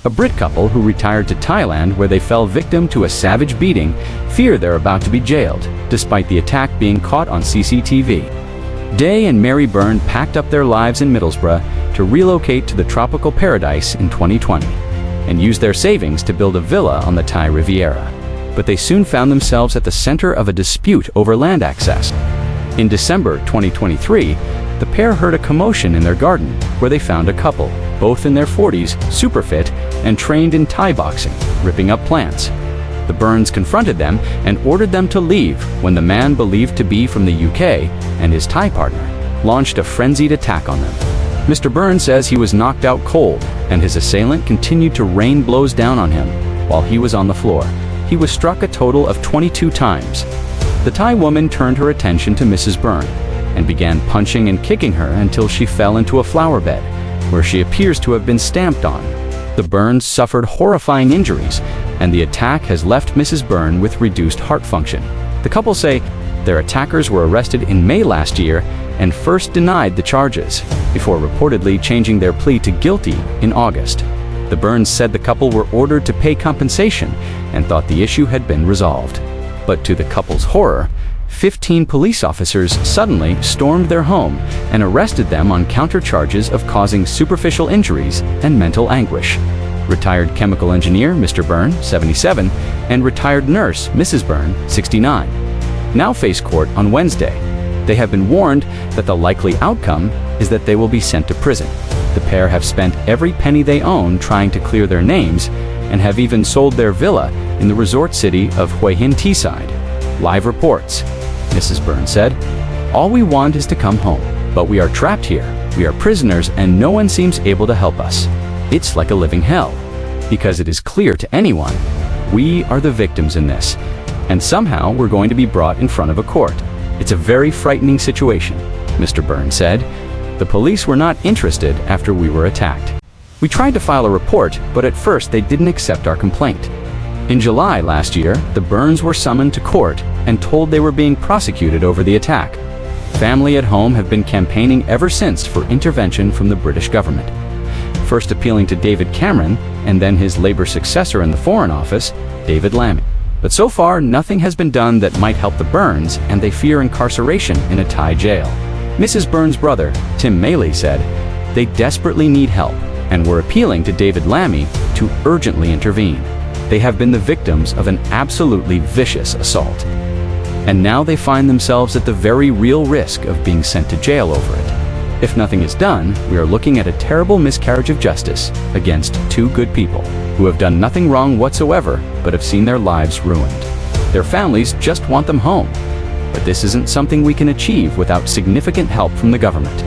A Brit couple who retired to Thailand, where they fell victim to a savage beating, fear they're about to be jailed, despite the attack being caught on CCTV. Day and Mary Byrne packed up their lives in Middlesbrough to relocate to the tropical paradise in 2020 and used their savings to build a villa on the Thai Riviera. But they soon found themselves at the center of a dispute over land access. In December 2023, the pair heard a commotion in their garden, where they found a couple, both in their 40s, super fit, and trained in Thai boxing, ripping up plants. The Byrnes confronted them and ordered them to leave when the man, believed to be from the UK, and his Thai partner, launched a frenzied attack on them. Mr. Byrne says he was knocked out cold, and his assailant continued to rain blows down on him while he was on the floor. He was struck a total of 22 times. The Thai woman turned her attention to Mrs. Byrne and began punching and kicking her until she fell into a flower bed, where she appears to have been stamped on. The Byrnes suffered horrifying injuries, and the attack has left Mrs. Byrne with reduced heart function. The couple say their attackers were arrested in May last year and first denied the charges, before reportedly changing their plea to guilty in August. The Byrnes said the couple were ordered to pay compensation and thought the issue had been resolved. But to the couple's horror, 15 police officers suddenly stormed their home and arrested them on counter charges of causing superficial injuries and mental anguish. Retired chemical engineer Mr. Byrne, 77, and retired nurse Mrs. Byrne, 69, now face court on Wednesday. They have been warned that the likely outcome is that they will be sent to prison. The pair have spent every penny they own trying to clear their names and have even sold their villa in the resort city of Hua Hin Teesside. Live reports. Mrs. Byrne said, "All we want is to come home, but we are trapped here. We are prisoners and no one seems able to help us. It's like a living hell, because it is clear to anyone, we are the victims in this, and somehow we're going to be brought in front of a court. It's a very frightening situation," Mr. Byrne said. "The police were not interested after we were attacked. We tried to file a report, but at first they didn't accept our complaint." In July last year, the Byrnes were summoned to court and told they were being prosecuted over the attack. Family at home have been campaigning ever since for intervention from the British government, first appealing to David Cameron and then his Labour successor in the Foreign Office, David Lammy. But so far, nothing has been done that might help the Byrnes, and they fear incarceration in a Thai jail. Mrs. Byrne's brother, Tim Maley, said they desperately need help and were appealing to David Lammy to urgently intervene. They have been the victims of an absolutely vicious assault, and now they find themselves at the very real risk of being sent to jail over it. If nothing is done, we are looking at a terrible miscarriage of justice against two good people who have done nothing wrong whatsoever but have seen their lives ruined. Their families just want them home, but this isn't something we can achieve without significant help from the government.